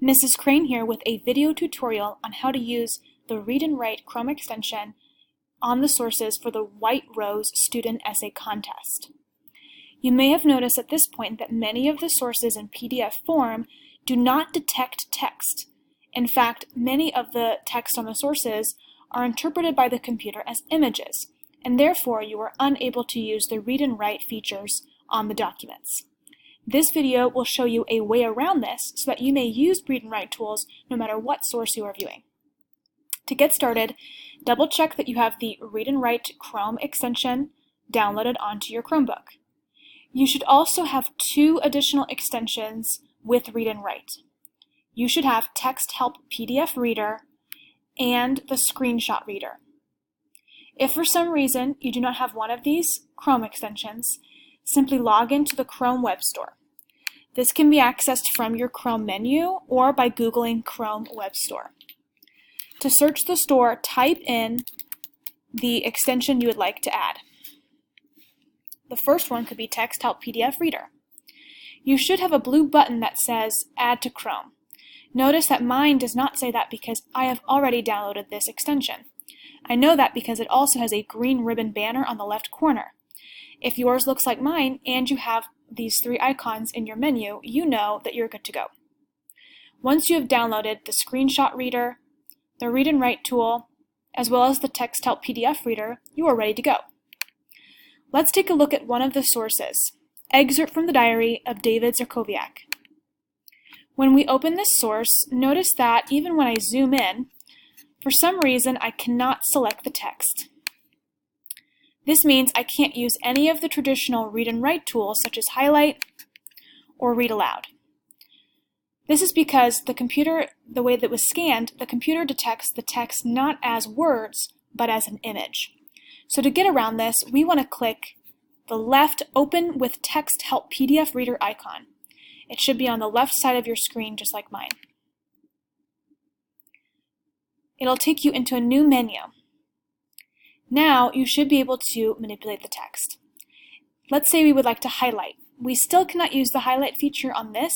Mrs. Crane here with a video tutorial on how to use the Read and Write Chrome extension on the sources for the White Rose Student Essay Contest. You may have noticed at this point that many of the sources in PDF form do not detect text. In fact, many of the text on the sources are interpreted by the computer as images, and therefore you are unable to use the Read and Write features on the documents. This video will show you a way around this so that you may use Read and Write tools no matter what source you are viewing. To get started, double check that you have the Read and Write Chrome extension downloaded onto your Chromebook. You should also have two additional extensions with Read and Write. You should have Text Help PDF Reader and the Screenshot Reader. If for some reason you do not have one of these Chrome extensions, simply log into the Chrome Web Store. This can be accessed from your Chrome menu or by Googling Chrome Web Store. To search the store, type in the extension you would like to add. The first one could be Text Help PDF Reader. You should have a blue button that says Add to Chrome. Notice that mine does not say that because I have already downloaded this extension. I know that because it also has a green ribbon banner on the left corner. If yours looks like mine and you have these three icons in your menu, you know that you're good to go. Once you have downloaded the Screenshot Reader, the Read and Write tool, as well as the Text Help PDF Reader, you are ready to go. Let's take a look at one of the sources, Excerpt from the Diary of David Zerkowiak. When we open this source, notice that even when I zoom in, for some reason I cannot select the text. This means I can't use any of the traditional read and write tools such as highlight or read aloud. This is because the way that it was scanned, the computer detects the text not as words, but as an image. So to get around this, we want to click the left Open with Text Help PDF Reader icon. It should be on the left side of your screen, just like mine. It'll take you into a new menu. Now you should be able to manipulate the text. Let's say we would like to highlight. We still cannot use the highlight feature on this.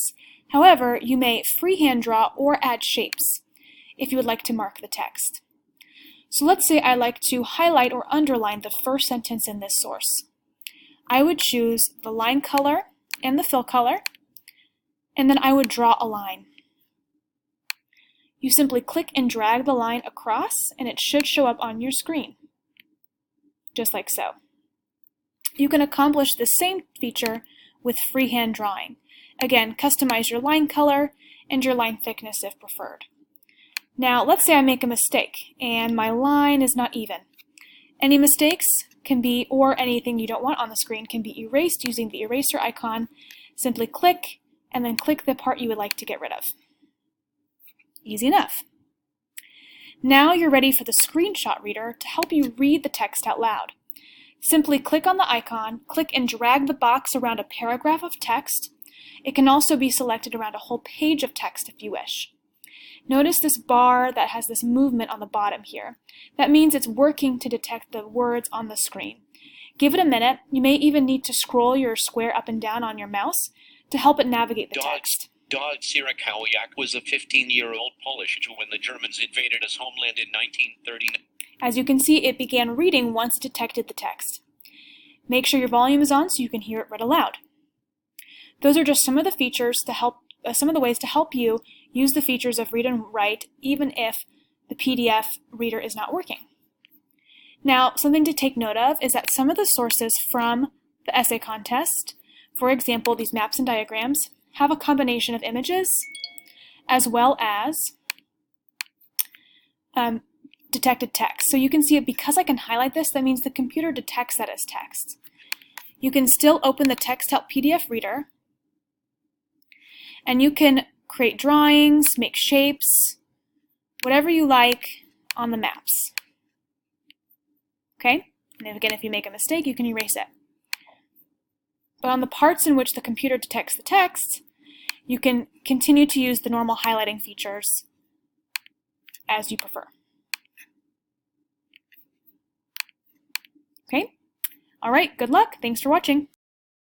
However, you may freehand draw or add shapes if you would like to mark the text. So let's say I like to highlight or underline the first sentence in this source. I would choose the line color and the fill color, and then I would draw a line. You simply click and drag the line across, and it should show up on your screen, just like so. You can accomplish the same feature with freehand drawing. Again, customize your line color and your line thickness if preferred. Now, let's say I make a mistake and my line is not even. Any mistakes can be, or anything you don't want on the screen, can be erased using the eraser icon. Simply click and then click the part you would like to get rid of. Easy enough. Now you're ready for the Screenshot Reader to help you read the text out loud. Simply click on the icon, click and drag the box around a paragraph of text. It can also be selected around a whole page of text if you wish. Notice this bar that has this movement on the bottom here. That means it's working to detect the words on the screen. Give it a minute. You may even need to scroll your square up and down on your mouse to help it navigate the text. Dog Zerkowiak was a 15-year-old Polish Jew when the Germans invaded his homeland in 1939. As you can see, it began reading once it detected the text. Make sure your volume is on so you can hear it read aloud. Those are just some of the features to help, some of the ways to help you use the features of Read and Write even if the PDF reader is not working. Now, something to take note of is that some of the sources from the essay contest, for example, these maps and diagrams, have a combination of images as well as detected text. So you can see it because I can highlight this, that means the computer detects that as text. You can still open the Text Help PDF Reader, and you can create drawings, make shapes, whatever you like on the maps. Okay? And again, if you make a mistake, you can erase it. But on the parts in which the computer detects the text, you can continue to use the normal highlighting features as you prefer. Okay? All right, good luck. Thanks for watching.